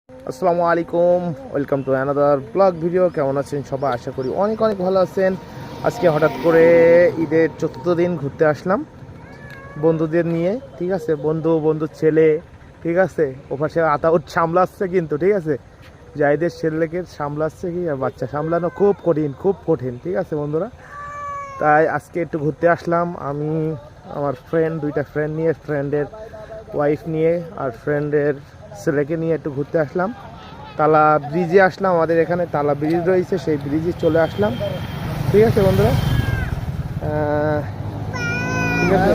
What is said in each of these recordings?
আসসালামু আলাইকুম, welcome to another blog video. কেমন আছেন সবাই? আশা করি অনেক অনেক ভালো আছেন। আজকে হঠাৎ করে ঈদের 4th দিন ঘুরতে আসলাম বন্ধুদের নিয়ে। ঠিক আছে, বন্ধুর ছেলে, ঠিক আছে, ওপাশে আতাউট সামলাচ্ছে কিন্তু, ঠিক আছে, জাহিদের ছেলেকে সামলাচ্ছে। কি আর বাচ্চা সামলানো খুব কঠিন, খুব কঠিন, ঠিক আছে বন্ধুরা। তাই আজকে একটু ঘুরতে আসলাম আমি, আমার দুইটা ফ্রেন্ড নিয়ে, ফ্রেন্ডের ওয়াইফ নিয়ে আর ফ্রেন্ডের ছেলেকে নিয়ে একটু ঘুরতে আসলাম। তালা ব্রিজে আসলাম, আমাদের এখানে তালা ব্রিজ রয়েছে, সেই ব্রিজে চলে আসলাম। ঠিক আছে বন্ধুরা, ঠিক আছে।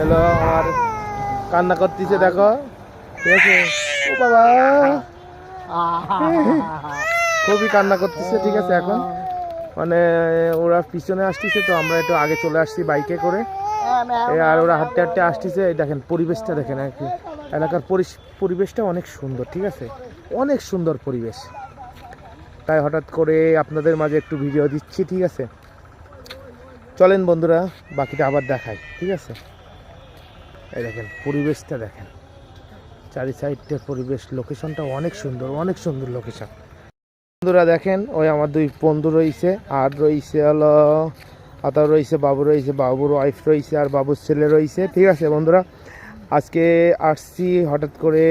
হলো আমার কান্না করতেছে, দেখো, ঠিক আছে। ও বাবা, খুবই কান্না করতেছে, ঠিক আছে। এখন মানে ওরা পিছনে আসতেছে, তো আমরা একটু আগে চলে আসছি বাইকে করে। আর ওরা হাঁটতে হাঁটতে আসতেছে। দেখেন পরিবেশটা, দেখেন আর কি, এলাকার পরিবেশটা অনেক সুন্দর, ঠিক আছে, অনেক সুন্দর পরিবেশ। তাই হঠাৎ করে আপনাদের মাঝে একটু ভিডিও দিচ্ছি, ঠিক আছে। চলেন বন্ধুরা, বাকিটা আবার দেখাই, ঠিক আছে। এই দেখেন পরিবেশটা, দেখেন চারি সাইডটার পরিবেশ, লোকেশনটা অনেক সুন্দর, অনেক সুন্দর লোকেশন। বন্ধুরা দেখেন, ওই আমার দুই বন্ধু রয়েছে, আর রয়েছে হলো আতা রয়েছে, বাবু রয়েছে, বাবুর ওয়াইফ রয়েছে, আর বাবুর ছেলে রয়েছে, ঠিক আছে বন্ধুরা। আজকে আসছি হঠাৎ করে,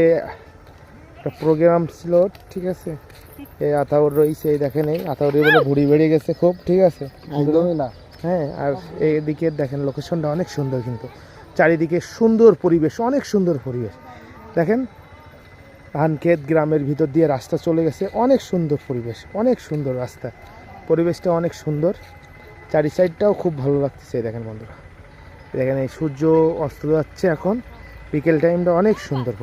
একটা প্রোগ্রাম ছিল, ঠিক আছে। এই আতাউর রয়েছে, এই দেখেন, এই আতাউর বলে ভুড়ি বেড়ে গেছে খুব, ঠিক আছে, একদমই না। হ্যাঁ, আর এইদিকে দেখেন লোকেশনটা অনেক সুন্দর, কিন্তু চারিদিকে সুন্দর পরিবেশ, অনেক সুন্দর পরিবেশ। দেখেন ধানক্ষেত, গ্রামের ভিতর দিয়ে রাস্তা চলে গেছে, অনেক সুন্দর পরিবেশ, অনেক সুন্দর রাস্তা, পরিবেশটা অনেক সুন্দর। চারি সাইডটাও খুব ভালো লাগতেছে। দেখেন বন্ধুরা, দেখেন এই সূর্য অস্ত যাচ্ছে এখন, বিকেল টাইমটা অনেক সুন্দর।